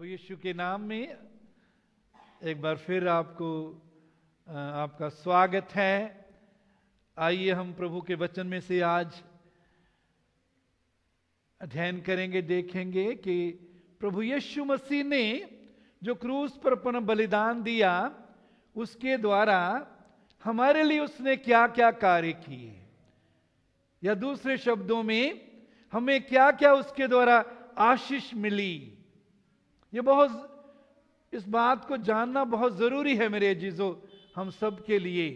प्रभु यीशु के नाम में एक बार फिर आपका स्वागत है। आइए हम प्रभु के वचन में से आज अध्ययन करेंगे, देखेंगे कि प्रभु यीशु मसीह ने जो क्रूस पर अपना बलिदान दिया उसके द्वारा हमारे लिए उसने क्या क्या कार्य किए, या दूसरे शब्दों में हमें क्या क्या उसके द्वारा आशीष मिली। इस बात को जानना बहुत जरूरी है मेरे अजीजों, हम सब के लिए,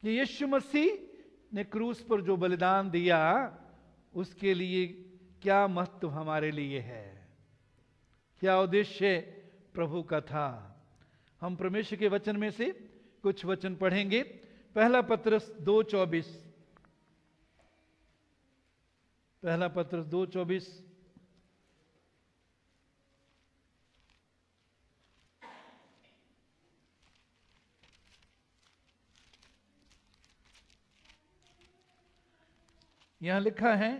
कि यीशु मसीह ने क्रूस पर जो बलिदान दिया उसके लिए क्या महत्व हमारे लिए है, क्या उद्देश्य प्रभु का था। हम परमेश्वर के वचन में से कुछ वचन पढ़ेंगे। पहला पत्रस 2:24, पहला पत्रस 2:24। यहां लिखा है,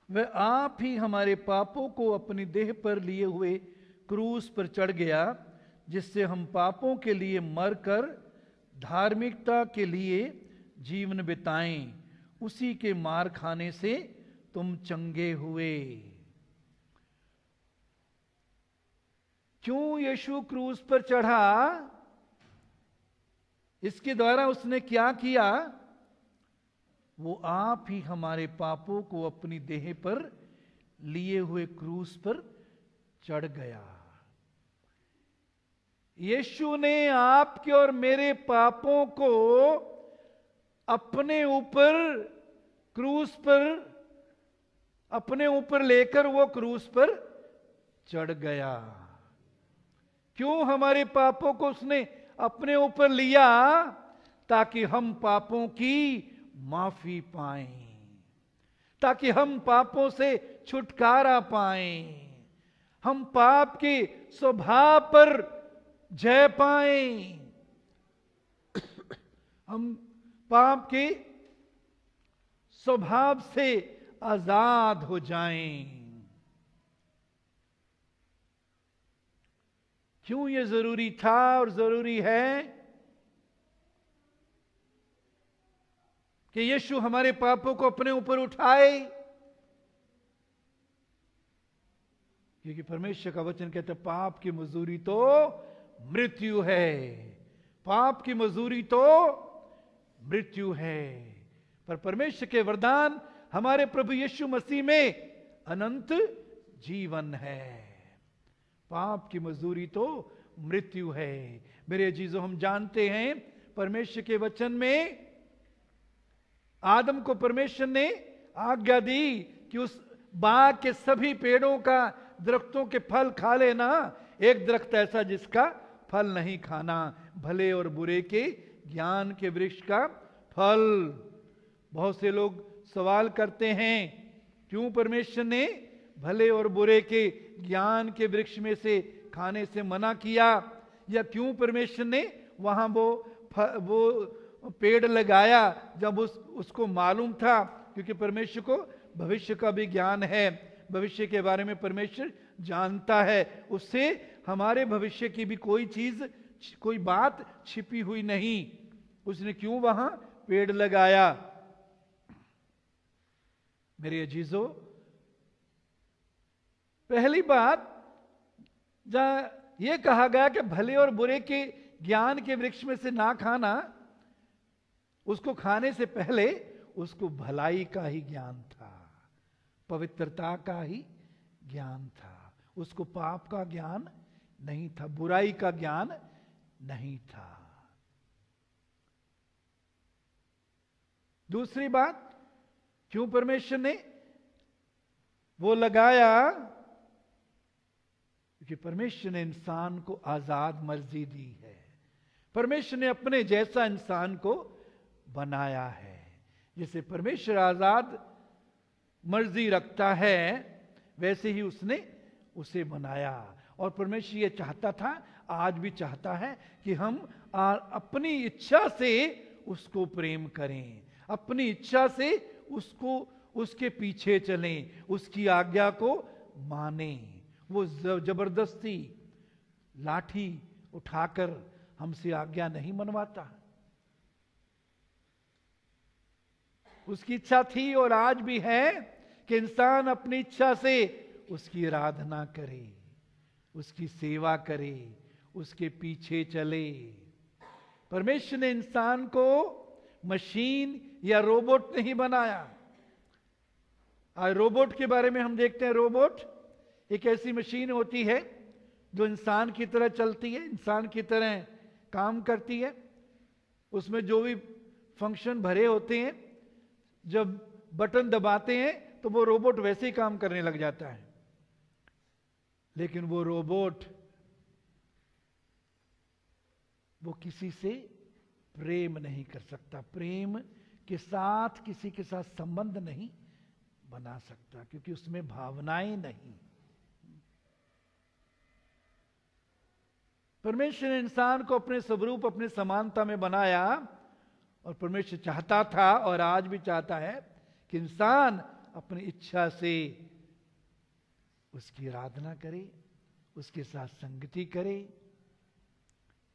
वह आप ही हमारे पापों को अपनी देह पर लिए हुए क्रूस पर चढ़ गया, जिससे हम पापों के लिए मरकर धार्मिकता के लिए जीवन बिताएं। उसी के मार खाने से तुम चंगे हुए। क्यों यीशु क्रूस पर चढ़ा? इसके द्वारा उसने क्या किया? वो आप ही हमारे पापों को अपनी देह पर लिए हुए क्रूस पर चढ़ गया। यीशु ने आपके और मेरे पापों को अपने ऊपर क्रूस पर, अपने ऊपर लेकर वो क्रूस पर चढ़ गया। क्यों हमारे पापों को उसने अपने ऊपर लिया? ताकि हम पापों की माफी पाएं, ताकि हम पापों से छुटकारा पाएं, हम पाप के स्वभाव पर जय पाएं, हम पाप के स्वभाव से आजाद हो जाएं। क्यों ये जरूरी था और जरूरी है कि यीशु हमारे पापों को अपने ऊपर उठाए? क्योंकि परमेश्वर का वचन कहता है, पाप की मजदूरी तो मृत्यु है, पाप की मजदूरी तो मृत्यु है, पर परमेश्वर के वरदान हमारे प्रभु यीशु मसीह में अनंत जीवन है। पाप की मजदूरी तो मृत्यु है। मेरे अजीजों, हम जानते हैं परमेश्वर के वचन में आदम को परमेश्वर ने आज्ञा दी कि उस बाग के सभी पेड़ों का, दरख्तों के फल खा लेना, एक दरख्त ऐसा जिसका फल नहीं खाना, भले और बुरे के ज्ञान के वृक्ष का फल। बहुत से लोग सवाल करते हैं, क्यों परमेश्वर ने भले और बुरे के ज्ञान के वृक्ष में से खाने से मना किया, या क्यों परमेश्वर ने वहां वो पेड़ लगाया जब उसको मालूम था। क्योंकि परमेश्वर को भविष्य का भी ज्ञान है, भविष्य के बारे में परमेश्वर जानता है, उससे हमारे भविष्य की भी कोई चीज, कोई बात छिपी हुई नहीं। उसने क्यों वहां पेड़ लगाया? मेरे अजीजों, पहली बात, जहां यह कहा गया कि भले और बुरे के ज्ञान के वृक्ष में से ना खाना, उसको खाने से पहले उसको भलाई का ही ज्ञान था, पवित्रता का ही ज्ञान था, उसको पाप का ज्ञान नहीं था, बुराई का ज्ञान नहीं था। दूसरी बात, क्यों परमेश्वर ने वो लगाया? क्योंकि परमेश्वर ने इंसान को आजाद मर्जी दी है। परमेश्वर ने अपने जैसा इंसान को बनाया है। जैसे परमेश्वर आजाद मर्जी रखता है, वैसे ही उसने उसे बनाया। और परमेश्वर ये चाहता था आज भी चाहता है कि हम अपनी इच्छा से उसको प्रेम करें, अपनी इच्छा से उसको, उसके पीछे चलें, उसकी आज्ञा को माने। वो जबरदस्ती लाठी उठाकर हमसे आज्ञा नहीं मनवाता। उसकी इच्छा थी और आज भी है कि इंसान अपनी इच्छा से उसकी आराधना करे, उसकी सेवा करे, उसके पीछे चले। परमेश्वर ने इंसान को मशीन या रोबोट नहीं बनाया। आज रोबोट के बारे में हम देखते हैं, रोबोट एक ऐसी मशीन होती है जो इंसान की तरह चलती है, इंसान की तरह काम करती है। उसमें जो भी फंक्शन भरे होते हैं, जब बटन दबाते हैं तो वो रोबोट वैसे ही काम करने लग जाता है। लेकिन वो रोबोट वो किसी से प्रेम नहीं कर सकता, प्रेम के साथ किसी के साथ संबंध नहीं बना सकता, क्योंकि उसमें भावनाएं नहीं। परमेश्वर ने इंसान को अपने स्वरूप, अपने समानता में बनाया, और परमेश्वर चाहता था और आज भी चाहता है कि इंसान अपनी इच्छा से उसकी आराधना करे, उसके साथ संगति करे।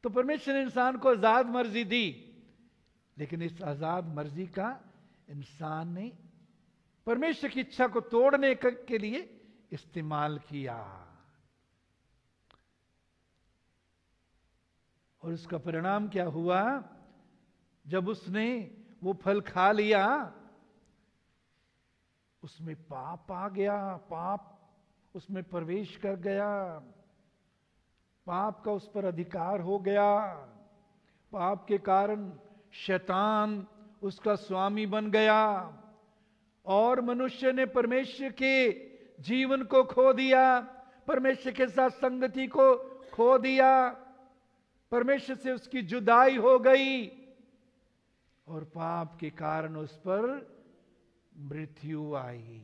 तो परमेश्वर ने इंसान को आजाद मर्जी दी, लेकिन इस आजाद मर्जी का इंसान ने परमेश्वर की इच्छा को तोड़ने के लिए इस्तेमाल किया, और उसका परिणाम क्या हुआ? जब उसने वो फल खा लिया, उसमें पाप आ गया, पाप उसमें प्रवेश कर गया, पाप का उस पर अधिकार हो गया। पाप के कारण शैतान उसका स्वामी बन गया, और मनुष्य ने परमेश्वर के जीवन को खो दिया, परमेश्वर के साथ संगति को खो दिया, परमेश्वर से उसकी जुदाई हो गई, और पाप के कारण उस पर मृत्यु आई।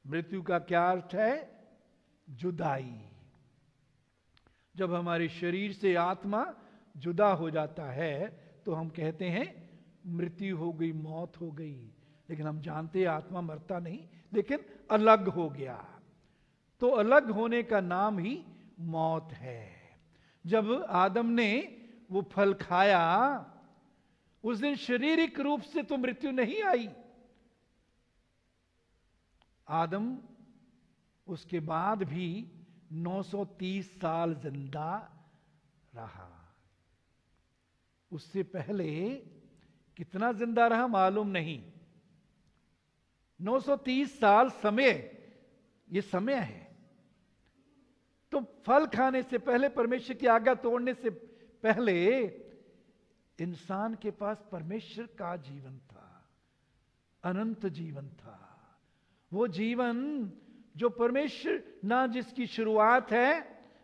मृत्यु का क्या अर्थ है? जुदाई। जब हमारे शरीर से आत्मा जुदा हो जाता है तो हम कहते हैं मृत्यु हो गई, मौत हो गई। लेकिन हम जानते हैं आत्मा मरता नहीं, लेकिन अलग हो गया। तो अलग होने का नाम ही मौत है। जब आदम ने वो फल खाया, उस दिन शारीरिक रूप से तो मृत्यु नहीं आई। आदम उसके बाद भी 930 साल जिंदा रहा। उससे पहले कितना जिंदा रहा मालूम नहीं। 930 साल समय, ये समय है। तो फल खाने से पहले, परमेश्वर की आज्ञा तोड़ने से पहले इंसान के पास परमेश्वर का जीवन था, अनंत जीवन था। वो जीवन जो परमेश्वर, ना जिसकी शुरुआत है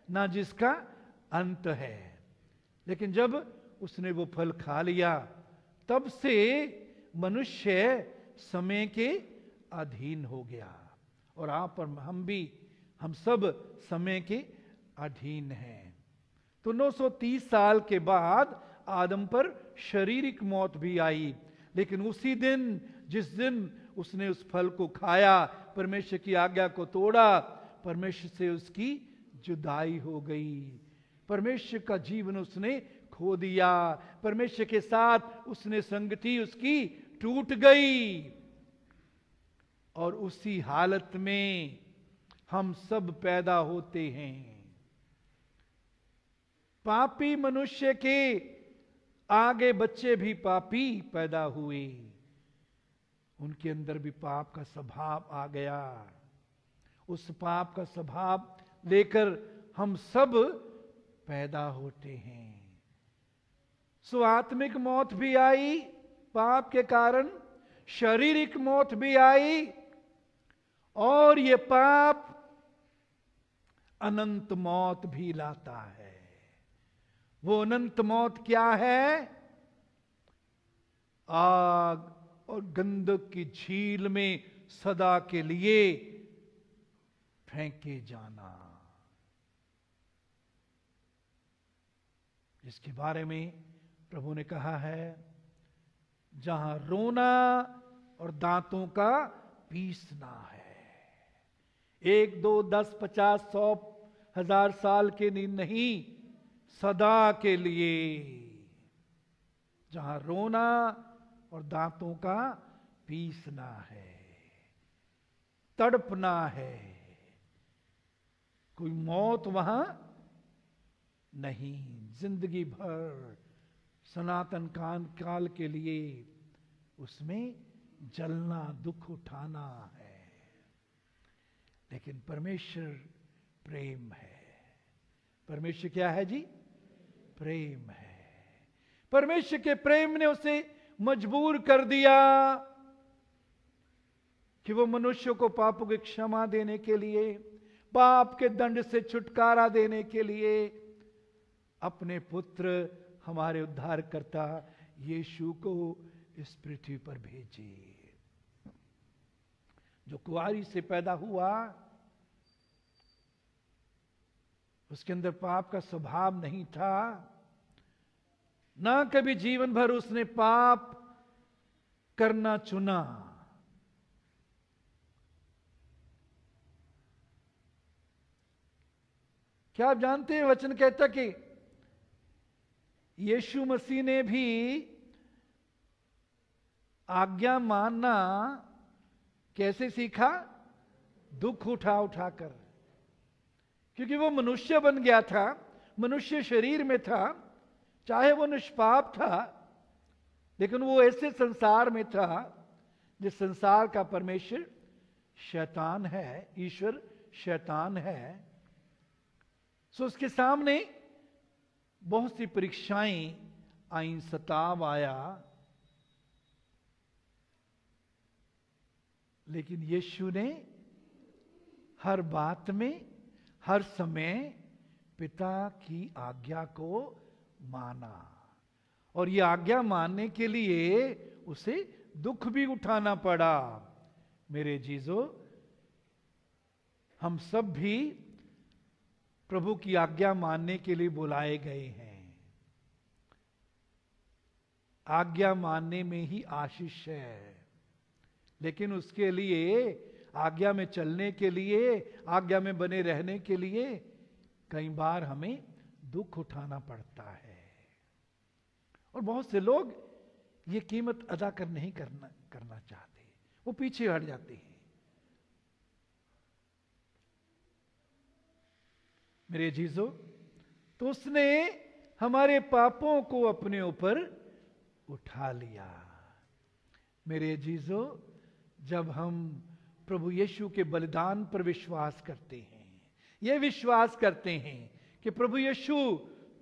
ना जिसका अंत है। लेकिन जब उसने वो फल खा लिया, तब से मनुष्य समय के अधीन हो गया। और आप और हम सब समय के अधीन हैं। तो 930 साल के बाद आदम पर शारीरिक मौत भी आई। लेकिन उसी दिन, जिस दिन उसने उस फल को खाया, परमेश्वर की आज्ञा को तोड़ा, परमेश्वर से उसकी जुदाई हो गई। परमेश्वर का जीवन उसने खो दिया, परमेश्वर के साथ उसने संगति उसकी टूट गई। और उसी हालत में हम सब पैदा होते हैं। पापी मनुष्य के आगे बच्चे भी पापी पैदा हुए, उनके अंदर भी पाप का स्वभाव आ गया। उस पाप का स्वभाव लेकर हम सब पैदा होते हैं। सो आत्मिक मौत भी आई पाप के कारण, शारीरिक मौत भी आई, और ये पाप अनंत मौत भी लाता है। वो अनंत मौत क्या है? आग और गंधक की झील में सदा के लिए फेंके जाना। जिसके बारे में प्रभु ने कहा है, जहां रोना और दांतों का पीसना है। 1, 2, 10, 50, 100, 1000 साल के लिए नहीं, सदा के लिए। जहां रोना और दांतों का पीसना है, तड़पना है। कोई मौत वहां नहीं, जिंदगी भर सनातन काल के लिए उसमें जलना, दुख उठाना है। लेकिन परमेश्वर प्रेम है। परमेश्वर क्या है जी? प्रेम है। परमेश्वर के प्रेम ने उसे मजबूर कर दिया कि वो मनुष्य को पापों की क्षमा देने के लिए, पाप के दंड से छुटकारा देने के लिए अपने पुत्र, हमारे उद्धारकर्ता यीशु को इस पृथ्वी पर भेजे। जो कुंवारी से पैदा हुआ, उसके अंदर पाप का स्वभाव नहीं था, ना कभी जीवन भर उसने पाप करना चुना। क्या आप जानते हैं, वचन कहता कि यीशु मसीह ने भी आज्ञा मानना कैसे सीखा? दुख उठा उठा कर। क्योंकि वो मनुष्य बन गया था, मनुष्य शरीर में था, चाहे वो निष्पाप था, लेकिन वो ऐसे संसार में था जिस संसार का परमेश्वर शैतान है, ईश्वर शैतान है। सो उसके सामने बहुत सी परीक्षाएं आई, सताव आया, लेकिन यीशु ने हर बात में, हर समय पिता की आज्ञा को माना। और यह आज्ञा मानने के लिए उसे दुख भी उठाना पड़ा। मेरे जीजो, हम सब भी प्रभु की आज्ञा मानने के लिए बुलाए गए हैं। आज्ञा मानने में ही आशीष है, लेकिन उसके लिए, आज्ञा में चलने के लिए, आज्ञा में बने रहने के लिए कई बार हमें दुख उठाना पड़ता है। और बहुत से लोग ये कीमत अदा नहीं करना चाहते, वो पीछे हट जाते हैं। मेरे जीजो, तो उसने हमारे पापों को अपने ऊपर उठा लिया। मेरे जीजो, जब हम प्रभु यीशु के बलिदान पर विश्वास करते हैं, यह विश्वास करते हैं कि प्रभु यीशु,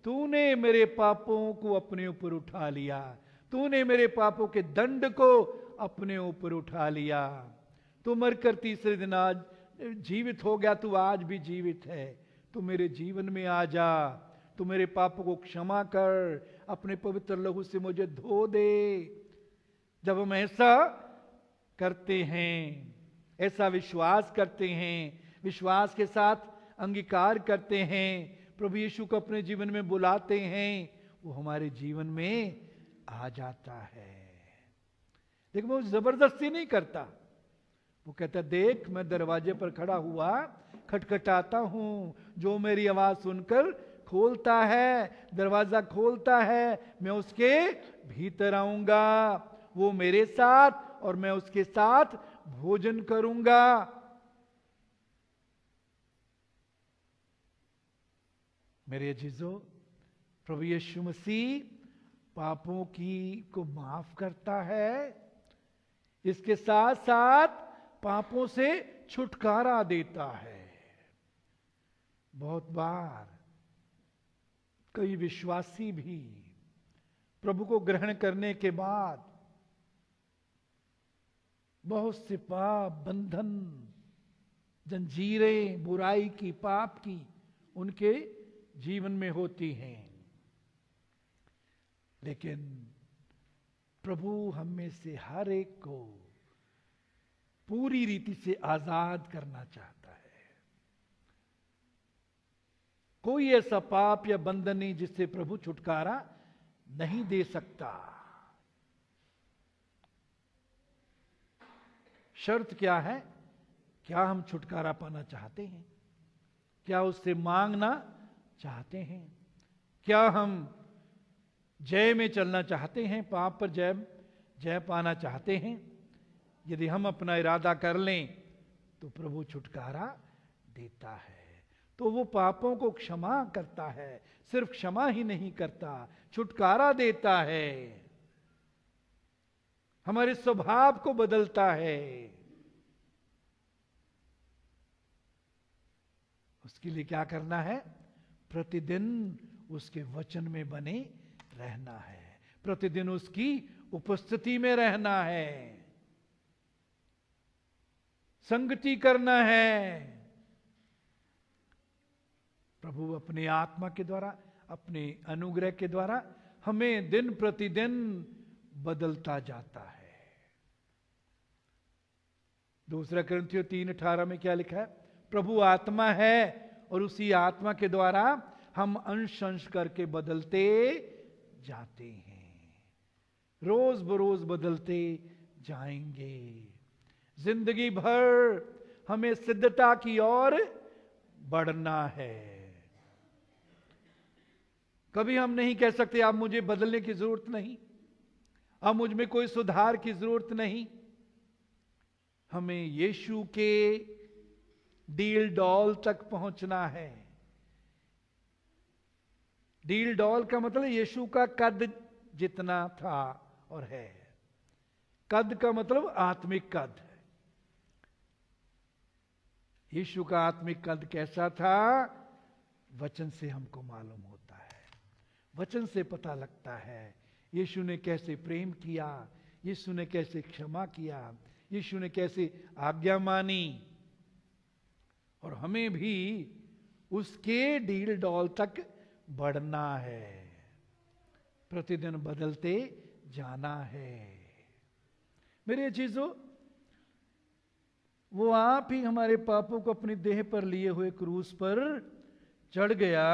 तूने मेरे पापों को अपने ऊपर उठा लिया, तूने मेरे पापों के दंड को अपने ऊपर उठा लिया, तू मरकर तीसरे दिन आज जीवित हो गया, तू आज भी जीवित है, तू मेरे जीवन में आ जा, तू मेरे पापों को क्षमा कर, अपने पवित्र लहू से मुझे धो दे। जब हम ऐसा करते हैं, ऐसा विश्वास करते हैं, विश्वास के साथ अंगीकार करते हैं, प्रभु यीशु को अपने जीवन में बुलाते हैं, वो हमारे जीवन में आ जाता है। लेकिन वो जबरदस्ती नहीं करता। वो कहता, देख मैं दरवाजे पर खड़ा हुआ खटखटाता हूं, जो मेरी आवाज सुनकर खोलता है, दरवाजा खोलता है, मैं उसके भीतर आऊंगा, वो मेरे साथ और मैं उसके साथ भोजन करूंगा। मेरे अजीजों, प्रभु यीशु मसीह पापों को माफ करता है, इसके साथ साथ पापों से छुटकारा देता है। बहुत बार कई विश्वासी भी प्रभु को ग्रहण करने के बाद बहुत से पाप, बंधन, जंजीरें, बुराई की, पाप की उनके जीवन में होती हैं। लेकिन प्रभु हम में से हर एक को पूरी रीति से आजाद करना चाहता है। कोई ऐसा पाप या बंधन नहीं जिससे प्रभु छुटकारा नहीं दे सकता। शर्त क्या है? क्या हम छुटकारा पाना चाहते हैं? क्या उससे मांगना चाहते हैं? क्या हम जय में चलना चाहते हैं? पाप पर जय पाना चाहते हैं? यदि हम अपना इरादा कर लें तो प्रभु छुटकारा देता है। तो वो पापों को क्षमा करता है। सिर्फ क्षमा ही नहीं करता, छुटकारा देता है, हमारे स्वभाव को बदलता है। उसके लिए क्या करना है? प्रतिदिन उसके वचन में बने रहना है, प्रतिदिन उसकी उपस्थिति में रहना है, संगति करना है। प्रभु अपने आत्मा के द्वारा, अपने अनुग्रह के द्वारा हमें दिन प्रतिदिन बदलता जाता है। 2 कुरिन्थियों 3:18 में क्या लिखा है? प्रभु आत्मा है और उसी आत्मा के द्वारा हम अंश अंश करके बदलते जाते हैं। रोज बरोज बदलते जाएंगे। जिंदगी भर हमें सिद्धता की ओर बढ़ना है। कभी हम नहीं कह सकते अब मुझे बदलने की जरूरत नहीं, अब मुझ में कोई सुधार की जरूरत नहीं। हमें यीशु के डील डॉल तक पहुंचना है। डील डॉल का मतलब यीशु का कद जितना था और है। कद का मतलब आत्मिक कद। यीशु का आत्मिक कद कैसा था? वचन से हमको मालूम होता है, वचन से पता लगता है यीशु ने कैसे प्रेम किया, यीशु ने कैसे क्षमा किया, यीशु ने कैसे आज्ञा मानी। और हमें भी उसके डील डॉल तक बढ़ना है, प्रतिदिन बदलते जाना है। मेरे चीजों, वो आप ही हमारे पापों को अपनी देह पर लिए हुए क्रूस पर चढ़ गया।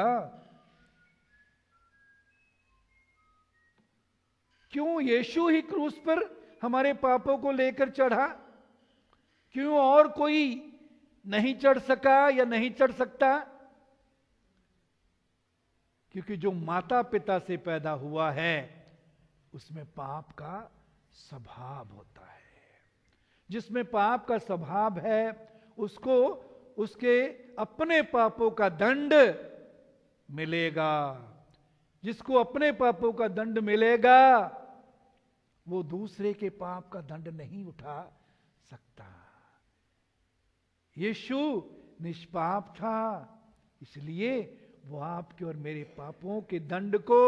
क्यों यीशु ही क्रूस पर हमारे पापों को लेकर चढ़ा? क्यों और कोई नहीं चढ़ सका या नहीं चढ़ सकता? क्योंकि जो माता पिता से पैदा हुआ है उसमें पाप का स्वभाव होता है। जिसमें पाप का स्वभाव है उसको उसके अपने पापों का दंड मिलेगा। जिसको अपने पापों का दंड मिलेगा वो दूसरे के पाप का दंड नहीं उठा सकता। यीशु निष्पाप था, इसलिए वो आपके और मेरे पापों के दंड को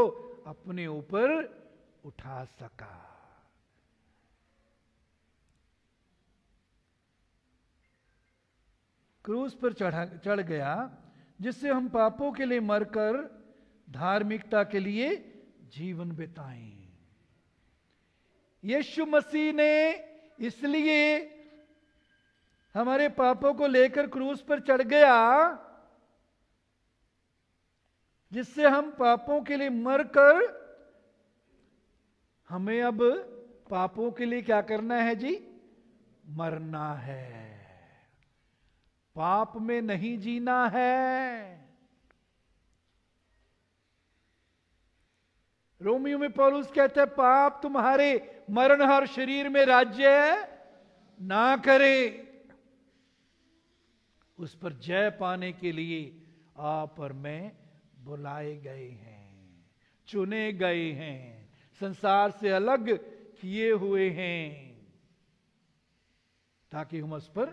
अपने ऊपर उठा सका। क्रूस पर चढ़ गया जिससे हम पापों के लिए मरकर धार्मिकता के लिए जीवन बिताएं। यीशु मसीह ने इसलिए हमारे पापों को लेकर क्रूस पर चढ़ गया जिससे हम पापों के लिए मरकर हमें अब पापों के लिए क्या करना है जी? मरना है। पाप में नहीं जीना है। रोमियो में पौलुस कहता है पाप तुम्हारे मरणहार शरीर में राज्य ना करे। उस पर जय पाने के लिए आप और मैं बुलाए गए हैं, चुने गए हैं, संसार से अलग किए हुए हैं ताकि हम उस पर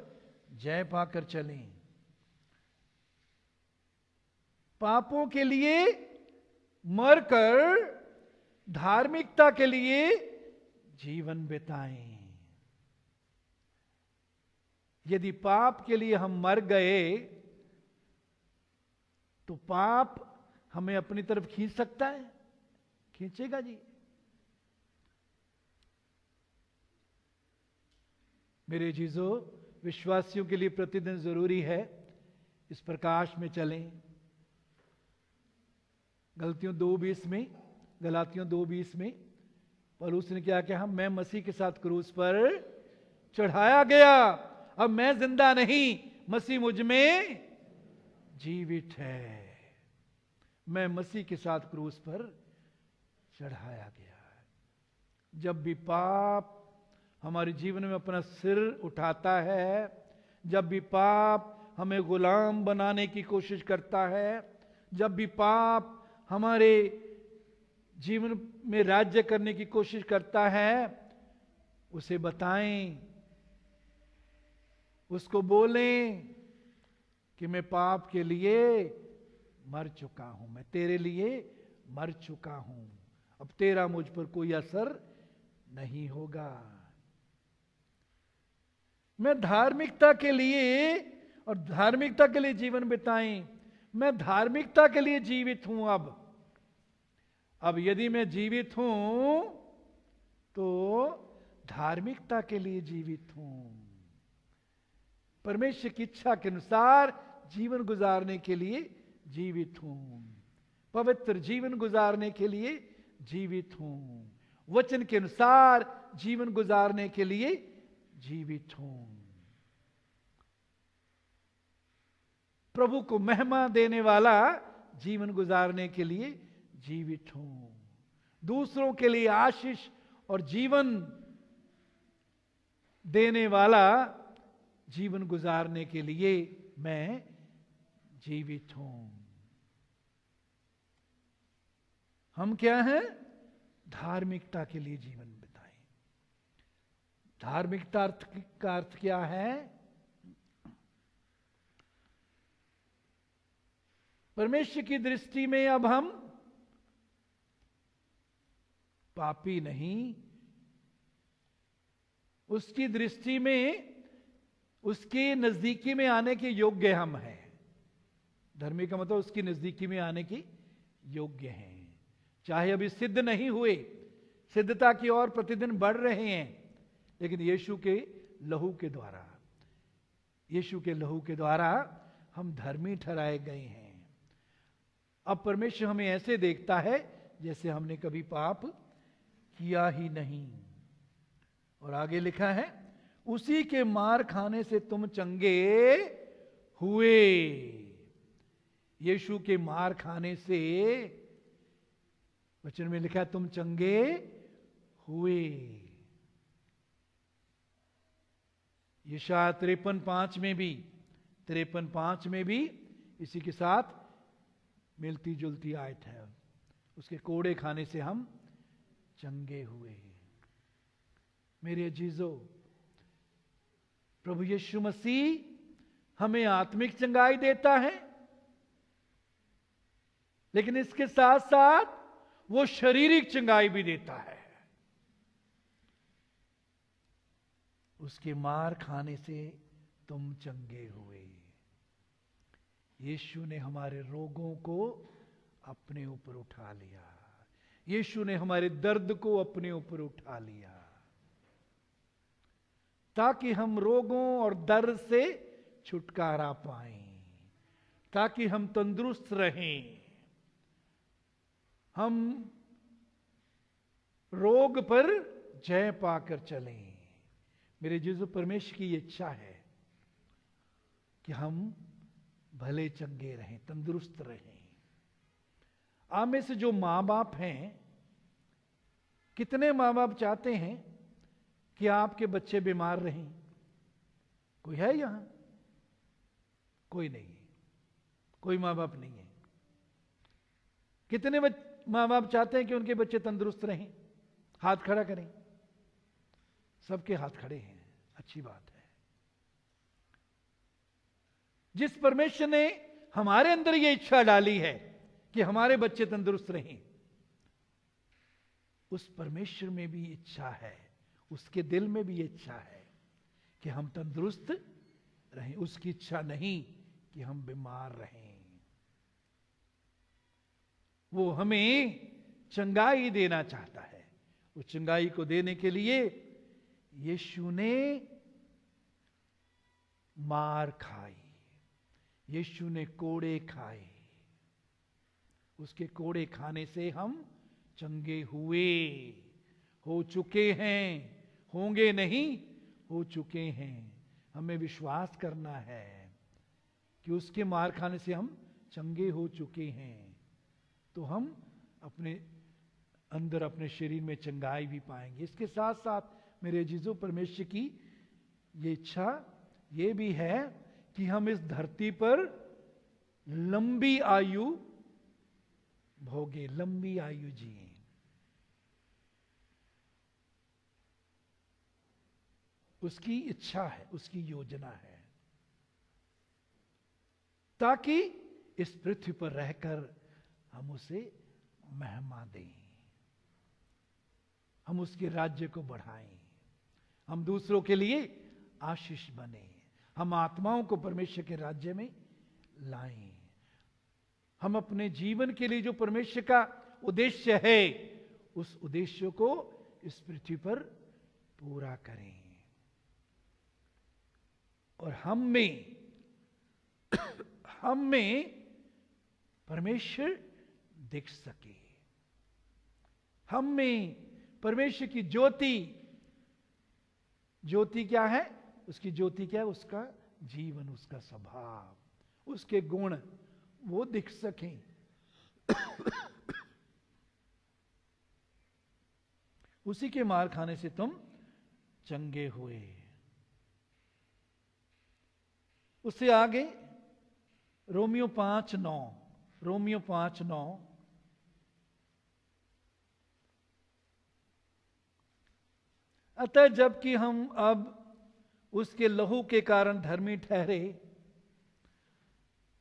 जय पाकर चलें। पापों के लिए मरकर धार्मिकता के लिए जीवन बिताएं। यदि पाप के लिए हम मर गए तो पाप हमें अपनी तरफ खींच सकता है? खींचेगा जी। मेरे चीजों, विश्वासियों के लिए प्रतिदिन जरूरी है इस प्रकाश में चलें, गलतियों 2:20 में, गलातियों 2:20 में पौलुस ने क्या कहा? मैं मसीह के साथ क्रूस पर चढ़ाया गया, अब मैं जिंदा नहीं, मसीह मुझ में जीवित है। मैं मसीह के साथ क्रूस पर चढ़ाया गया। जब भी पाप हमारे जीवन में अपना सिर उठाता है, जब भी पाप हमें गुलाम बनाने की कोशिश करता है, जब भी पाप हमारे जीवन में राज्य करने की कोशिश करता है, उसे बताएं, उसको बोलें कि मैं पाप के लिए मर चुका हूं, मैं तेरे लिए मर चुका हूं, अब तेरा मुझ पर कोई असर नहीं होगा। मैं धार्मिकता के लिए, और धार्मिकता के लिए जीवन बिताएं, मैं धार्मिकता के लिए जीवित हूं। अब यदि मैं जीवित हूं तो धार्मिकता के लिए जीवित हूं, परमेश्वर की इच्छा के अनुसार जीवन गुजारने के लिए जीवित हूं, पवित्र जीवन गुजारने के लिए जीवित हूं, वचन के अनुसार जीवन गुजारने के लिए जीवित हूं, प्रभु को महिमा देने वाला जीवन गुजारने के लिए जीवित हूं, दूसरों के लिए आशीष और जीवन देने वाला जीवन गुजारने के लिए मैं जीवित हूं। हम क्या हैं? धार्मिकता के लिए जीवन बिताएं। धार्मिकता का अर्थ क्या है? परमेश्वर की दृष्टि में अब हम पापी नहीं, उसकी दृष्टि में, उसके नजदीकी में आने के योग्य हम हैं। धर्मी का मतलब उसकी नजदीकी में आने की योग्य हैं, चाहे अभी सिद्ध नहीं हुए, सिद्धता की ओर प्रतिदिन बढ़ रहे हैं, लेकिन यीशु के लहू के द्वारा, यीशु के लहू के द्वारा हम धर्मी ठहराए गए हैं। अब परमेश्वर हमें ऐसे देखता है जैसे हमने कभी पाप किया ही नहीं। और आगे लिखा है, उसी के मार खाने से तुम चंगे हुए। यीशु के मार खाने से, वचन में लिखा तुम चंगे हुए। यशायाह 53:5 में भी, 53:5 में भी इसी के साथ मिलती जुलती आयत है, उसके कोड़े खाने से हम चंगे हुए। मेरे अजीजों, प्रभु यीशु मसीह हमें आत्मिक चंगाई देता है, लेकिन इसके साथ साथ वो शारीरिक चंगाई भी देता है। उसके मार खाने से तुम चंगे हुए। यीशु ने हमारे रोगों को अपने ऊपर उठा लिया, यीशु ने हमारे दर्द को अपने ऊपर उठा लिया, ताकि हम रोगों और दर्द से छुटकारा पाएं, ताकि हम तंदुरुस्त रहें, हम रोग पर जय पाकर चलें। मेरे जीसु, परमेश्वर की इच्छा है कि हम भले चंगे रहें, तंदुरुस्त रहें। आप में से जो मां बाप हैं, कितने मां बाप चाहते हैं कि आपके बच्चे बीमार रहें? कोई है यहां? कोई नहीं है, कोई मां बाप नहीं है। कितने मां बाप चाहते हैं कि उनके बच्चे तंदुरुस्त रहें? हाथ खड़ा करें। सबके हाथ खड़े हैं, अच्छी बात है। जिस परमेश्वर ने हमारे अंदर यह इच्छा डाली है कि हमारे बच्चे तंदुरुस्त रहें, उस परमेश्वर में भी इच्छा है, उसके दिल में भी इच्छा है कि हम तंदुरुस्त रहें। उसकी इच्छा नहीं कि हम बीमार रहें। वो हमें चंगाई देना चाहता है। उस चंगाई को देने के लिए यीशु ने मार खाई, यीशु ने कोड़े खाए। उसके कोड़े खाने से हम चंगे हुए, हो चुके हैं, होंगे नहीं, हो चुके हैं। हमें विश्वास करना है कि उसके मार खाने से हम चंगे हो चुके हैं, तो हम अपने अंदर अपने शरीर में चंगाई भी पाएंगे। इसके साथ साथ मेरे अजीजों, परमेश्वर की ये इच्छा ये भी है कि हम इस धरती पर लंबी आयु भोगे, लंबी आयु जिए। उसकी इच्छा है, उसकी योजना है, ताकि इस पृथ्वी पर रहकर हम उसे महिमा दें, हम उसके राज्य को बढ़ाएं, हम दूसरों के लिए आशीष बने, हम आत्माओं को परमेश्वर के राज्य में लाएं, हम अपने जीवन के लिए जो परमेश्वर का उद्देश्य है उस उद्देश्य को इस पृथ्वी पर पूरा करें, और हम में परमेश्वर दिख सके, हम में परमेश्वर की ज्योति, ज्योति क्या है, उसकी ज्योति क्या है, उसका जीवन, उसका स्वभाव, उसके गुण वो दिख सकें। उसी के मार खाने से तुम चंगे हुए। उससे आगे रोमियो 5:9, रोमियो 5:9, अतः जबकि हम अब उसके लहू के कारण धर्मी ठहरे,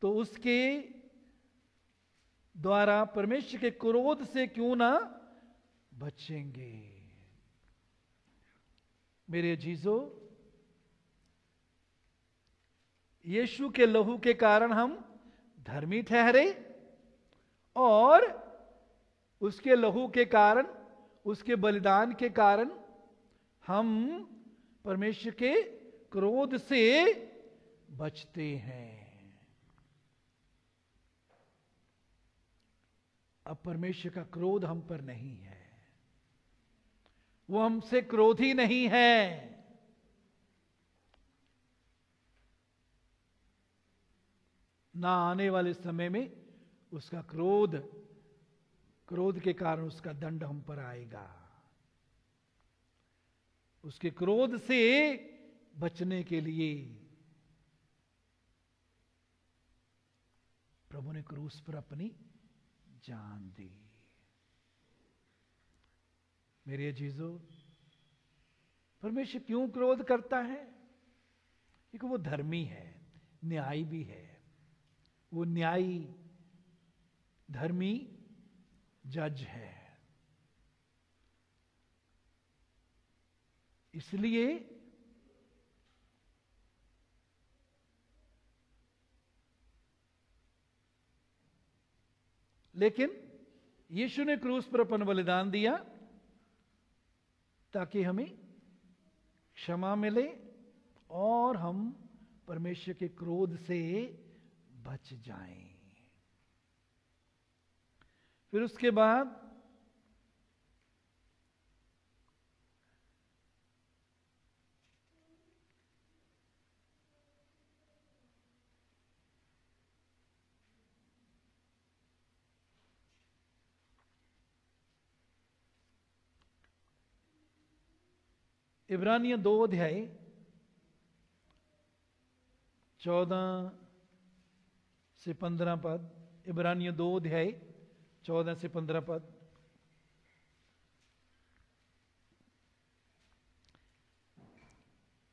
तो उसके द्वारा परमेश्वर के क्रोध से क्यों ना बचेंगे। मेरे अजीजों, यीशु के लहू के कारण हम धर्मी ठहरे, और उसके लहू के कारण, उसके बलिदान के कारण हम परमेश्वर के क्रोध से बचते हैं। अब परमेश्वर का क्रोध हम पर नहीं है, वो हमसे क्रोधी नहीं है। ना आने वाले समय में उसका क्रोध के कारण उसका दंड हम पर आएगा। उसके क्रोध से बचने के लिए प्रभु ने क्रूस पर अपनी जान दी। मेरे अजीजों, परमेश्वर क्यों क्रोध करता है? क्योंकि वो धर्मी है, न्यायी भी है। वो न्यायी धर्मी जज है। इसलिए लेकिन यीशु ने क्रूस पर अपन बलिदान दिया ताकि हमें क्षमा मिले और हम परमेश्वर के क्रोध से बच जाएं। फिर उसके बाद इब्रानियों 2:14 से 15 पद। इब्रानियों 2:14 से 15 पद।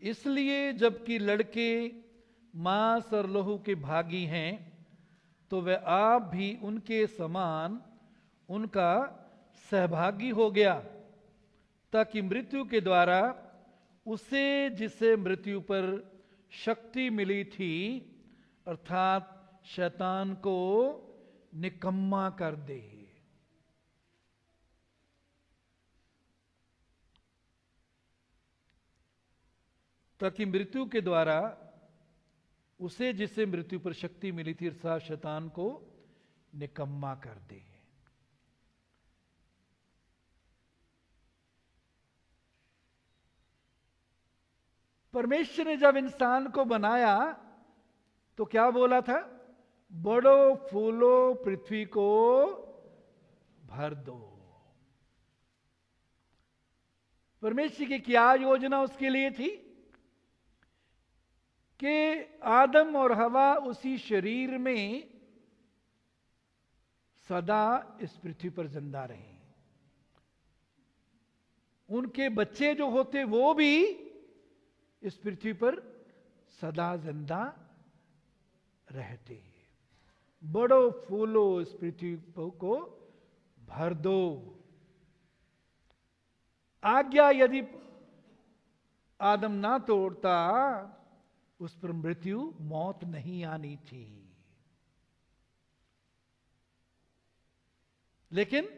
इसलिए जबकि लड़के मांस और लहू के भागी हैं, तो वह आप भी उनके समान उनका सहभागी हो गया, ताकि मृत्यु के द्वारा उसे जिसे मृत्यु पर शक्ति मिली थी, अर्थात शैतान को निकम्मा कर दे। ताकि मृत्यु के द्वारा उसे जिसे मृत्यु पर शक्ति मिली थी, अर्थात शैतान को निकम्मा कर दे। परमेश्वर ने जब इंसान को बनाया तो क्या बोला था? बड़ो फूलो पृथ्वी को भर दो। परमेश्वर की क्या योजना उसके लिए थी कि आदम और हवा उसी शरीर में सदा इस पृथ्वी पर जिंदा रहे। उनके बच्चे जो होते वो भी इस पृथ्वी पर सदा जिंदा रहते। बड़ो फूलो इस पृथ्वी को भर दो। आज्ञा यदि आदम ना तोड़ता, उस पर मृत्यु, मौत नहीं आनी थी। लेकिन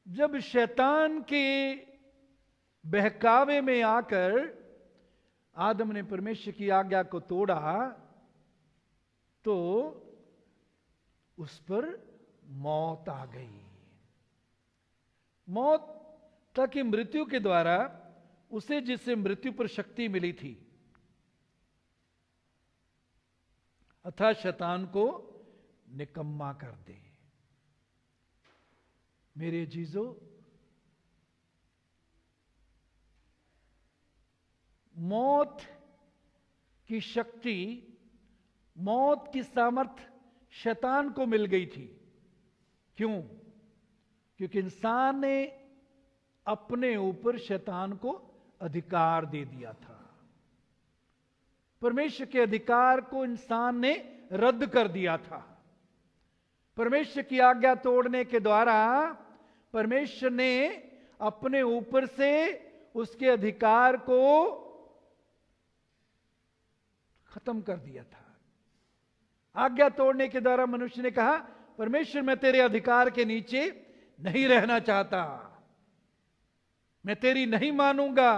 जब शैतान के बहकावे में आकर आदम ने परमेश्वर की आज्ञा को तोड़ा, तो उस पर मौत आ गई। मौत ताकि मृत्यु के द्वारा उसे जिससे मृत्यु पर शक्ति मिली थी, अर्थात शैतान को निकम्मा कर दे। मेरे जीजो, मौत की शक्ति, मौत की सामर्थ्य शैतान को मिल गई थी। क्यों? क्योंकि इंसान ने अपने ऊपर शैतान को अधिकार दे दिया था। परमेश्वर के अधिकार को इंसान ने रद्द कर दिया था। परमेश्वर की आज्ञा तोड़ने के द्वारा परमेश्वर ने अपने ऊपर से उसके अधिकार को खत्म कर दिया था। आज्ञा तोड़ने के द्वारा मनुष्य ने कहा, परमेश्वर मैं तेरे अधिकार के नीचे नहीं रहना चाहता, मैं तेरी नहीं मानूंगा।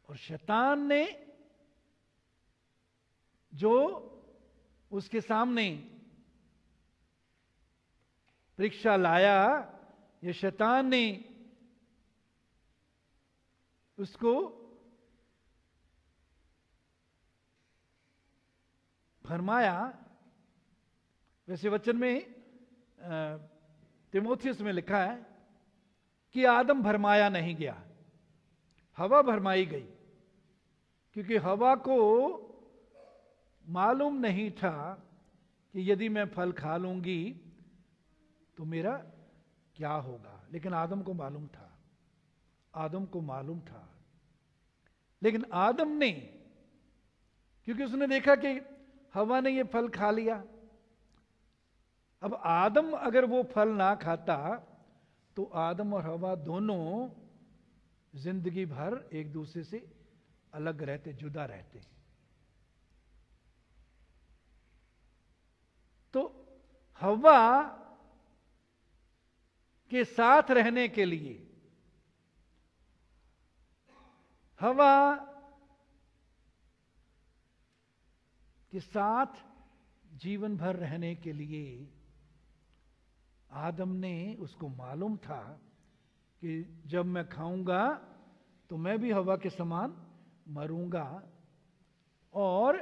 और शैतान ने जो उसके सामने परीक्षा लाया, ये शैतान ने उसको फरमाया। वैसे वचन में तिमोथियस में लिखा है कि आदम भरमाया नहीं गया, हवा भरमाई गई। क्योंकि हवा को मालूम नहीं था कि यदि मैं फल खा लूंगी तो मेरा क्या होगा, लेकिन आदम को मालूम था। आदम को मालूम था। लेकिन आदम ने, क्योंकि उसने देखा कि हवा ने ये फल खा लिया, अब आदम अगर वो फल ना खाता तो आदम और हवा दोनों जिंदगी भर एक दूसरे से अलग रहते, जुदा रहते। तो हवा के साथ रहने के लिए, हवा के साथ जीवन भर रहने के लिए आदम ने, उसको मालूम था कि जब मैं खाऊंगा तो मैं भी हवा के समान मरूंगा। और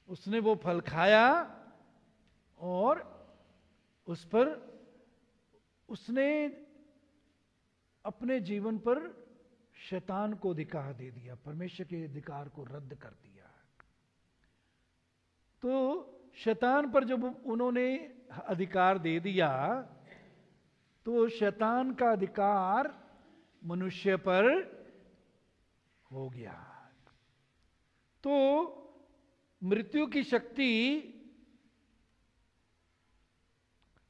उसने वो फल खाया और उस पर उसने अपने जीवन पर शैतान को अधिकार दे दिया, परमेश्वर के अधिकार को रद्द कर दिया। तो शैतान पर जब उन्होंने अधिकार दे दिया तो शैतान का अधिकार मनुष्य पर हो गया। तो मृत्यु की शक्ति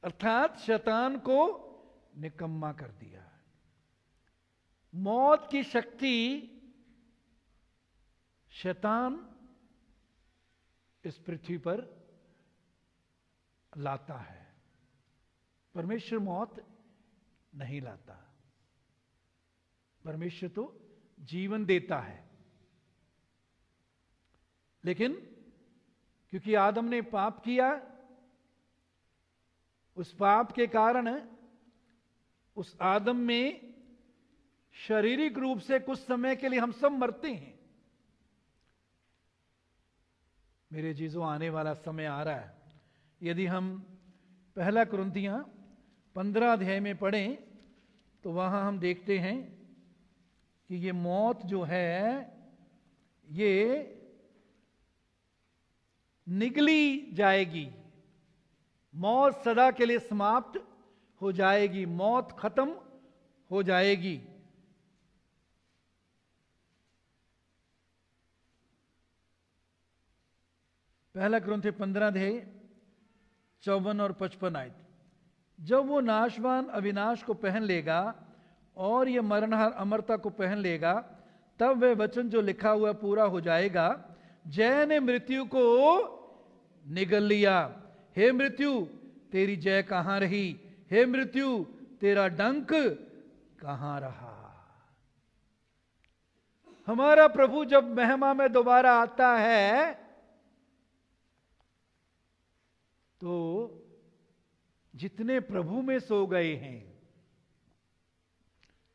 अर्थात शैतान को निकम्मा कर दिया। मौत की शक्ति शैतान इस पृथ्वी पर लाता है, परमेश्वर मौत नहीं लाता। परमेश्वर तो जीवन देता है, लेकिन क्योंकि आदम ने पाप किया, उस पाप के कारण उस आदम में शारीरिक रूप से कुछ समय के लिए हम सब मरते हैं। मेरे जीजों, आने वाला समय आ रहा है, यदि हम पहला कुरिन्थियों 15 अध्याय में पढ़ें तो वहां हम देखते हैं कि ये मौत जो है ये निगली जाएगी, मौत सदा के लिए समाप्त हो जाएगी, मौत खत्म हो जाएगी। पहला कुरिन्थियों 15 अध्याय 54 और 55 आयत। जब वो नाशवान अविनाश को पहन लेगा और ये मरणहार अमरता को पहन लेगा, तब वह वचन जो लिखा हुआ पूरा हो जाएगा, जय ने मृत्यु को निगल लिया। हे मृत्यु, तेरी जय कहां रही? हे मृत्यु, तेरा डंक कहां रहा? हमारा प्रभु जब महिमा में दोबारा आता है तो जितने प्रभु में सो गए हैं,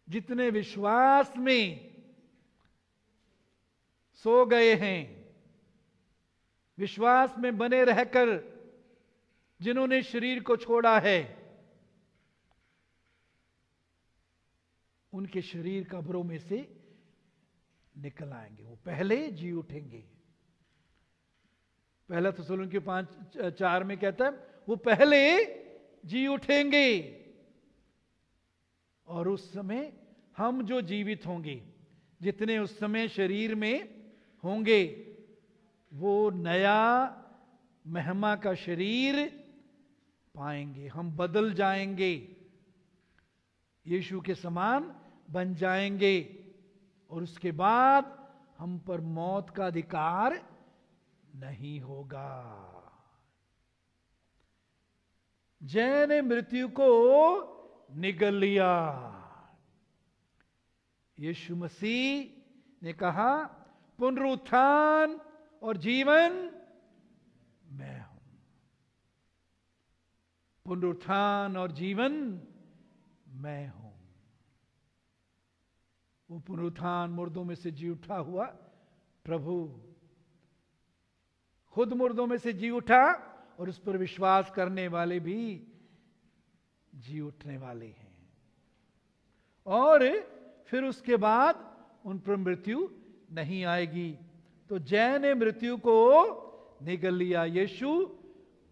जितने विश्वास में सो गए हैं, विश्वास में बने रहकर जिन्होंने शरीर को छोड़ा है, उनके शरीर कब्रों में से निकल आएंगे, वो पहले जी उठेंगे। पहला थिस्सलुनीके 5:4 में कहता है वो पहले जी उठेंगे, और उस समय हम जो जीवित होंगे, जितने उस समय शरीर में होंगे, वो नया महिमा का शरीर पाएंगे। हम बदल जाएंगे, यीशु के समान बन जाएंगे, और उसके बाद हम पर मौत का अधिकार नहीं होगा। जय ने मृत्यु को निगल लिया। यीशु मसीह ने कहा पुनरुत्थान और जीवन मैं हूं। पुनरुत्थान और जीवन मैं हूं। वो पुनरुत्थान, मुर्दों में से जी उठा हुआ प्रभु खुद मुर्दों में से जी उठा, और उस पर विश्वास करने वाले भी जी उठने वाले हैं, और फिर उसके बाद उन पर मृत्यु नहीं आएगी। तो जय ने मृत्यु को निगल लिया। यीशु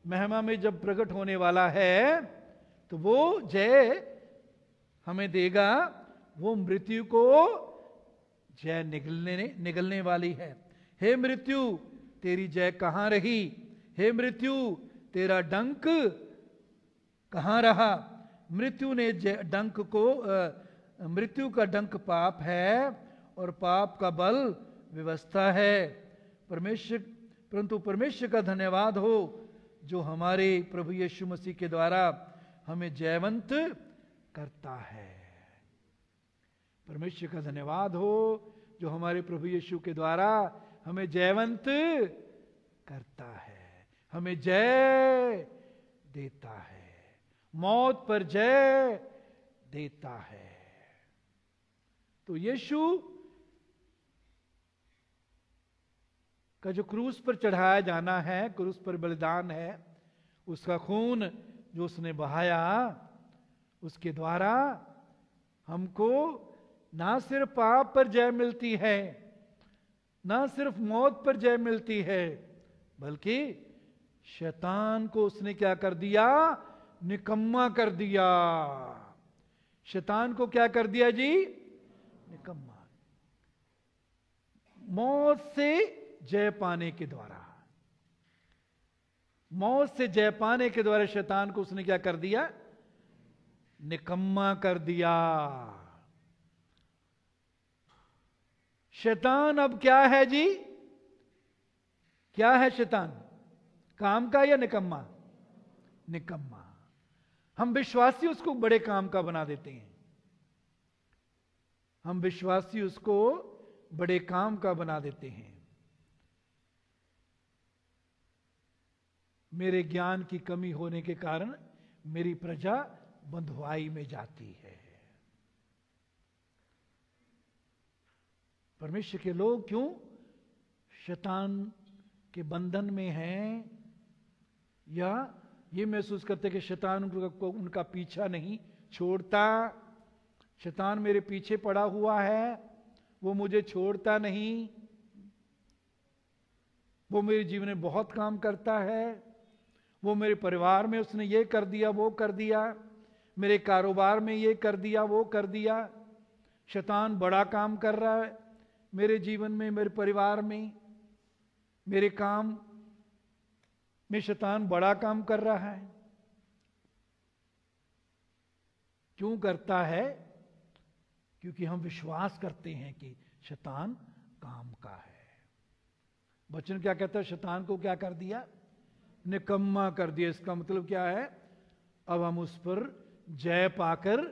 महिमा में जब प्रकट होने वाला है तो वो जय हमें देगा, वो मृत्यु को जय निगलने वाली है। हे मृत्यु, तेरी जय कहां रही? हे मृत्यु, तेरा डंक कहां रहा? मृत्यु ने डंक को मृत्यु का डंक पाप है, और पाप का बल व्यवस्था है। परंतु परमेश्वर का धन्यवाद हो जो हमारे प्रभु यीशु मसीह के द्वारा हमें जयवंत करता है। परमेश्वर का धन्यवाद हो जो हमारे प्रभु यीशु के द्वारा हमें जयवंत करता है, हमें जय देता है, मौत पर जय देता है। तो यीशु का जो क्रूस पर चढ़ाया जाना है, क्रूस पर बलिदान है, उसका खून जो उसने बहाया, उसके द्वारा हमको ना सिर्फ पाप पर जय मिलती है, ना सिर्फ मौत पर जय मिलती है, बल्कि शैतान को उसने क्या कर दिया? निकम्मा कर दिया। शैतान को क्या कर दिया जी? निकम्मा। मौत से जय पाने के द्वारा, मौत से जय पाने के द्वारा शैतान को उसने क्या कर दिया? निकम्मा कर दिया। शैतान अब क्या है जी? क्या है शैतान? काम का या निकम्मा? निकम्मा। हम विश्वासी उसको बड़े काम का बना देते हैं। हम विश्वासी उसको बड़े काम का बना देते हैं। मेरे ज्ञान की कमी होने के कारण मेरी प्रजा बंधुआई में जाती है। परमेश्वर के लोग क्यों शैतान के बंधन में हैं, या ये महसूस करते कि शैतान उनका पीछा नहीं छोड़ता, शैतान मेरे पीछे पड़ा हुआ है, वो मुझे छोड़ता नहीं, वो मेरे जीवन में बहुत काम करता है, वो मेरे परिवार में उसने ये कर दिया वो कर दिया, मेरे कारोबार में ये कर दिया वो कर दिया, शैतान बड़ा काम कर रहा है मेरे जीवन में, मेरे परिवार में, मेरे काम में शैतान बड़ा काम कर रहा है। क्यों करता है? क्योंकि हम विश्वास करते हैं कि शैतान काम का है। वचन क्या कहता है? शैतान को क्या कर दिया? निकम्मा कर दिया। इसका मतलब क्या है? अब हम उस पर जय पाकर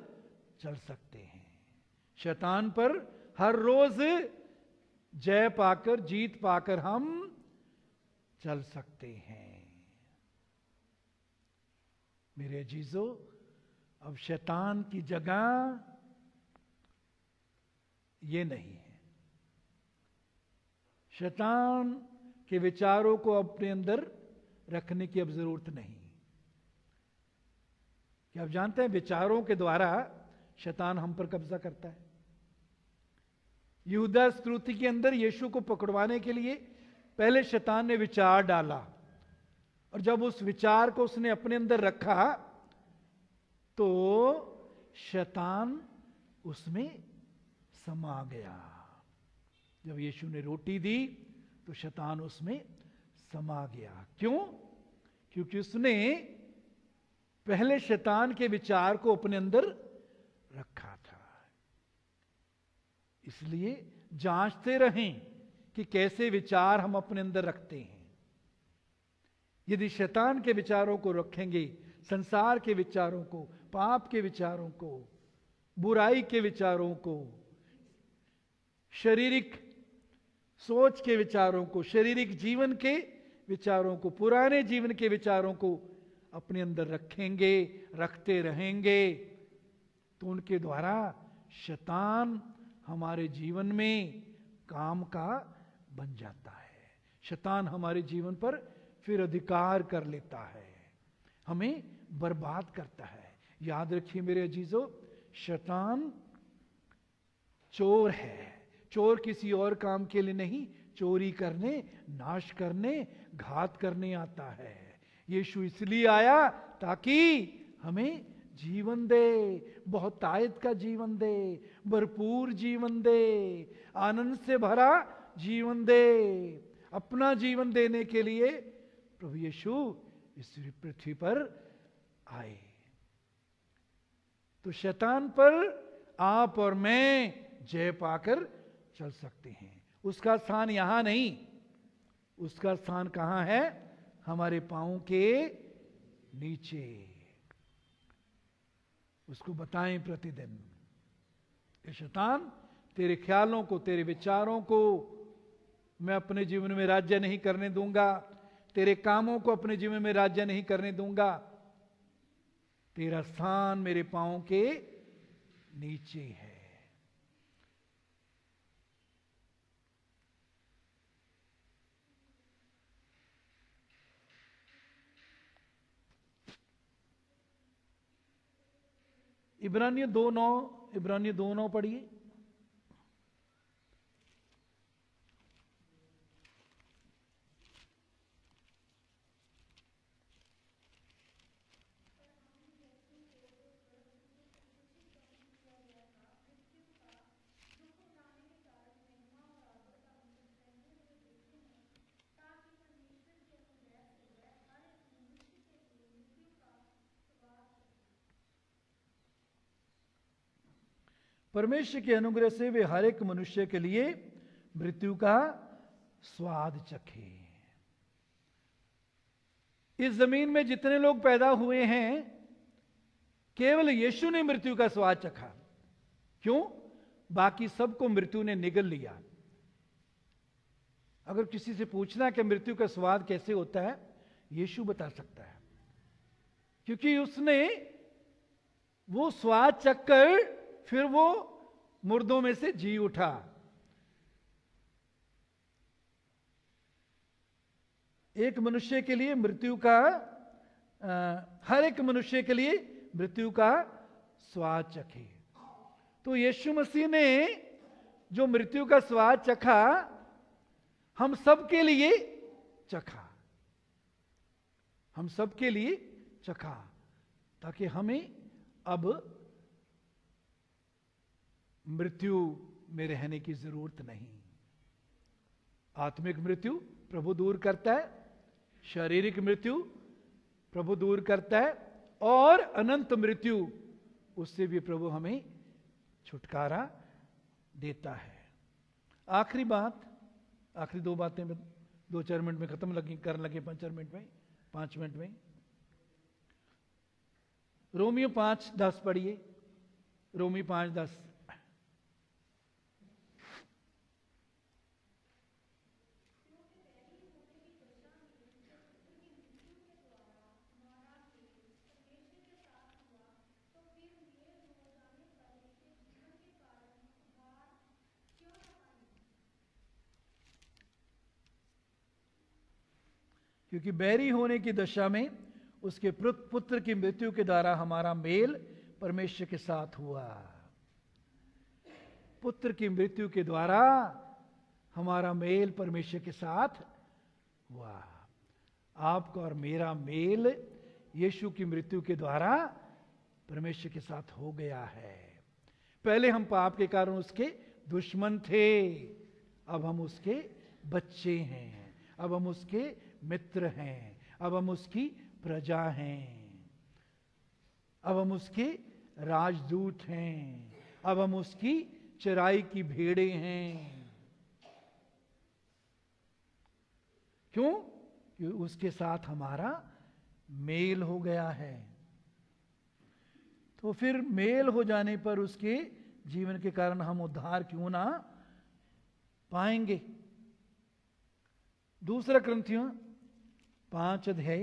चल सकते हैं। शैतान पर हर रोज जय पाकर, जीत पाकर हम चल सकते हैं। मेरे अजीजों, अब शैतान की जगह ये नहीं है। शैतान के विचारों को अपने अंदर रखने की अब जरूरत नहीं। क्या आप जानते हैं विचारों के द्वारा शैतान हम पर कब्जा करता है। यहूदा स्तुति के अंदर यीशु को पकड़वाने के लिए पहले शैतान ने विचार डाला, और जब उस विचार को उसने अपने अंदर रखा तो शैतान उसमें समा गया। जब यीशु ने रोटी दी तो शैतान उसमें समा गया। क्यों? क्योंकि उसने पहले शैतान के विचार को अपने अंदर रखा था। इसलिए जांचते रहें कि कैसे विचार हम अपने अंदर रखते हैं। यदि शैतान के विचारों को रखेंगे, संसार के विचारों को, पाप के विचारों को, बुराई के विचारों को, शारीरिक सोच के विचारों को, शारीरिक जीवन के विचारों को, पुराने जीवन के विचारों को अपने अंदर रखेंगे, रखते रहेंगे, तो उनके द्वारा शैतान हमारे जीवन में काम का बन जाता है। शैतान हमारे जीवन पर फिर अधिकार कर लेता है, हमें बर्बाद करता है। याद रखिए मेरे अजीजों, शैतान चोर है। चोर किसी और काम के लिए नहीं, चोरी करने, नाश करने, घात करने आता है। यीशु इसलिए आया ताकि हमें जीवन दे, बहुतायत का जीवन दे, भरपूर जीवन दे, आनंद से भरा जीवन दे। अपना जीवन देने के लिए प्रभु यीशु इस पृथ्वी पर आए। तो शैतान पर आप और मैं जय पाकर चल सकते हैं। उसका स्थान यहां नहीं, उसका स्थान कहां है? हमारे पांव के नीचे। उसको बताएं प्रतिदिन कि शैतान, तेरे ख्यालों को, तेरे विचारों को मैं अपने जीवन में राज्य नहीं करने दूंगा, तेरे कामों को अपने जीवन में राज्य नहीं करने दूंगा। तेरा स्थान मेरे पांव के नीचे है। इब्रानियों 2:9 पढ़िए। परमेश्वर के अनुग्रह से वे हर एक मनुष्य के लिए मृत्यु का स्वाद चखे। इस जमीन में जितने लोग पैदा हुए हैं, केवल यीशु ने मृत्यु का स्वाद चखा। क्यों? बाकी सबको मृत्यु ने निगल लिया। अगर किसी से पूछना कि मृत्यु का स्वाद कैसे होता है, यीशु बता सकता है, क्योंकि उसने वो स्वाद चखकर फिर वो मुर्दों में से जी उठा। एक मनुष्य के लिए मृत्यु का हर एक मनुष्य के लिए मृत्यु का स्वाद चखे। तो यीशु मसीह ने जो मृत्यु का स्वाद चखा, हम सब के लिए चखा, हम सब के लिए चखा, ताकि हमें अब मृत्यु में रहने की जरूरत नहीं। आत्मिक मृत्यु प्रभु दूर करता है, शारीरिक मृत्यु प्रभु दूर करता है, और अनंत मृत्यु उससे भी प्रभु हमें छुटकारा देता है। आखिरी बात, आखिरी दो बातें 2-4 मिनट में खत्म करने लगे, 5 मिनट में। रोमियो 5:10 पढ़िए, रोमी 5:10। क्योंकि बैरी होने की दशा में उसके पुत्र की मृत्यु के द्वारा हमारा मेल परमेश्वर के साथ हुआ। पुत्र की मृत्यु के द्वारा हमारा मेल परमेश्वर के साथ हुआ। आपका और मेरा मेल यीशु की मृत्यु के द्वारा परमेश्वर के साथ हो गया है। पहले हम पाप के कारण उसके दुश्मन थे, अब हम उसके बच्चे हैं, अब हम उसके मित्र हैं, अब हम उसकी प्रजा हैं, अब हम उसके राजदूत हैं, अब हम उसकी चराई की भेड़ें हैं। क्यों? क्योंकि उसके साथ हमारा मेल हो गया है। तो फिर मेल हो जाने पर उसके जीवन के कारण हम उद्धार क्यों ना पाएंगे? 2 कुरिन्थियों 5 अध्याय,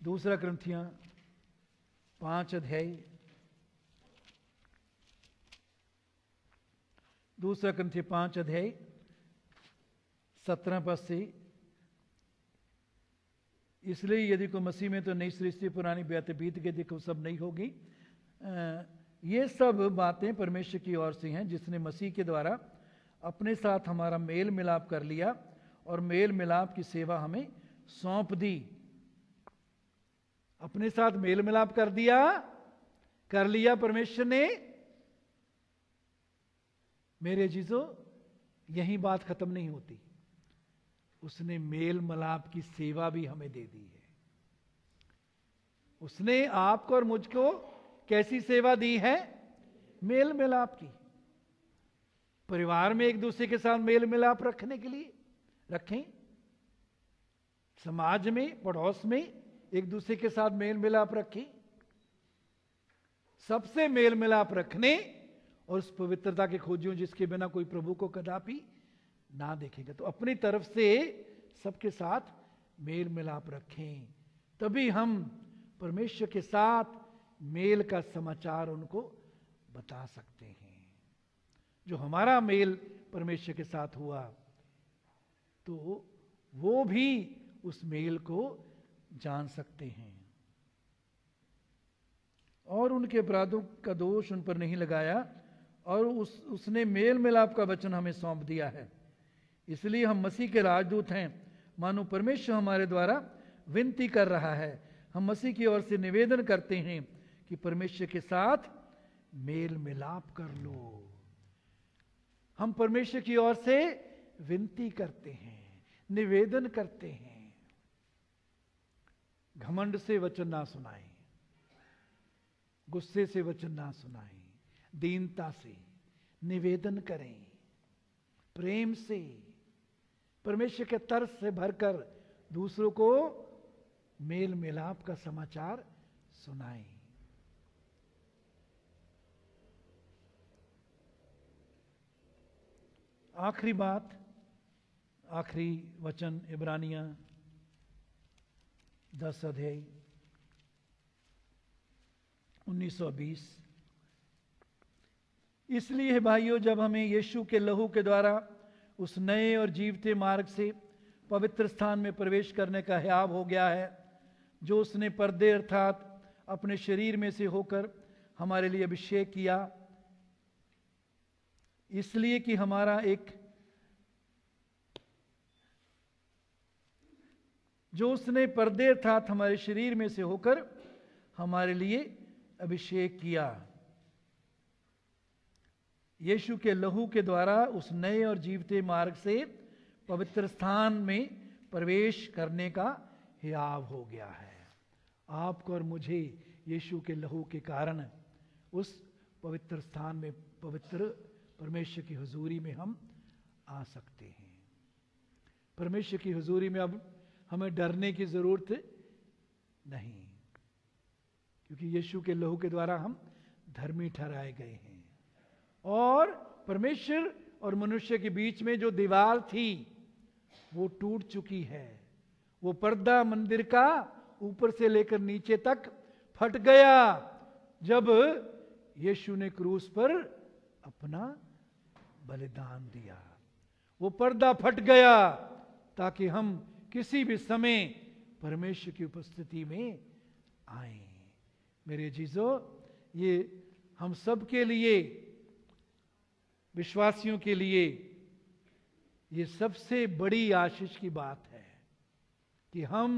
2 कुरिन्थियों 5 अध्याय, 2 कुरिन्थियों 5 अध्याय 17 पद से, इसलिए यदि कोई मसीह में तो नई सृष्टि, पुरानी बातें बीत गई, देखो सब नहीं होगी। ये सब बातें परमेश्वर की ओर से हैं, जिसने मसीह के द्वारा अपने साथ हमारा मेल मिलाप कर लिया और मेल मिलाप की सेवा हमें सौंप दी। अपने साथ मेल मिलाप कर लिया परमेश्वर ने। मेरे जीजो, यही बात खत्म नहीं होती, उसने मेल मिलाप की सेवा भी हमें दे दी है। उसने आपको और मुझको कैसी सेवा दी है? मेल मिलाप की। परिवार में एक दूसरे के साथ मेल मिलाप रखने के लिए रखें, समाज में, पड़ोस में एक दूसरे के साथ मेल मिलाप रखें। सबसे मेल मिलाप रखने और उस पवित्रता के खोजियों जिसके बिना कोई प्रभु को कदापि ना देखेगा। तो अपनी तरफ से सबके साथ मेल मिलाप रखें, तभी हम परमेश्वर के साथ मेल का समाचार उनको बता सकते हैं। जो हमारा मेल परमेश्वर के साथ हुआ, तो वो भी उस मेल को जान सकते हैं और उनके अपराधों का दोष उन पर नहीं लगाया, और उसने मेल मिलाप का वचन हमें सौंप दिया है। इसलिए हम मसीह के राजदूत हैं, मानो परमेश्वर हमारे द्वारा विनती कर रहा है। हम मसीह की ओर से निवेदन करते हैं कि परमेश्वर के साथ मेल मिलाप कर लो। हम परमेश्वर की ओर से विनती करते हैं, निवेदन करते हैं। घमंड से वचन ना सुनाएं, गुस्से से वचन ना सुनाएं, दीनता से निवेदन करें, प्रेम से, परमेश्वर के तरस से भरकर दूसरों को मेल मिलाप का समाचार सुनाएं। आखिरी बात, आखिरी वचन इब्रानियां 10 अध्याय 19-20। इसलिए भाइयों, जब हमें यीशु के लहू के द्वारा उस नए और जीवते मार्ग से पवित्र स्थान में प्रवेश करने का हयाव हो गया है, जो उसने पर्दे अर्थात अपने शरीर में से होकर हमारे लिए अभिषेक किया, इसलिए कि हमारा जो उसने पर्दे अर्थात हमारे शरीर में से होकर हमारे लिए अभिषेक किया, यीशु के लहू के द्वारा उस नए और जीवते मार्ग से पवित्र स्थान में प्रवेश करने का हियाव हो गया है। आपको और मुझे यीशु के लहू के कारण उस पवित्र स्थान में, पवित्र परमेश्वर की हुजूरी में हम आ सकते हैं। परमेश्वर की हुजूरी में अब हमें डरने की जरूरत नहीं, क्योंकि यीशु के लहू के द्वारा हम धर्मी ठहराए गए हैं। और परमेश्वर और मनुष्य के बीच में जो दीवार थी वो टूट चुकी है। वो पर्दा मंदिर का ऊपर से लेकर नीचे तक फट गया जब यीशु ने क्रूस पर अपना बलिदान दिया। वो पर्दा फट गया ताकि हम किसी भी समय परमेश्वर की उपस्थिति में आए। मेरे अजीजों, ये हम सब के लिए, विश्वासियों के लिए ये सबसे बड़ी आशीष की बात है कि हम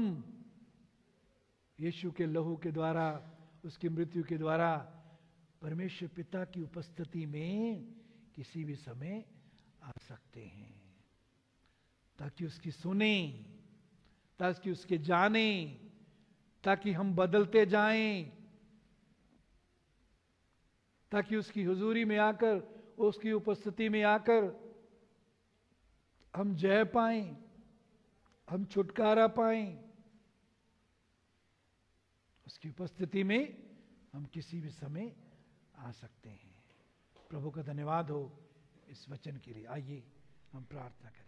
यीशु के लहू के द्वारा, उसकी मृत्यु के द्वारा परमेश्वर पिता की उपस्थिति में किसी भी समय आ सकते हैं, ताकि उसकी सुने, ताकि उसके जाने, ताकि हम बदलते जाएं, ताकि उसकी हुजूरी में आकर, उसकी उपस्थिति में आकर हम जय पाएं, हम छुटकारा पाएं। उसकी उपस्थिति में हम किसी भी समय आ सकते हैं। प्रभु का धन्यवाद हो इस वचन के लिए। आइए हम प्रार्थना करें।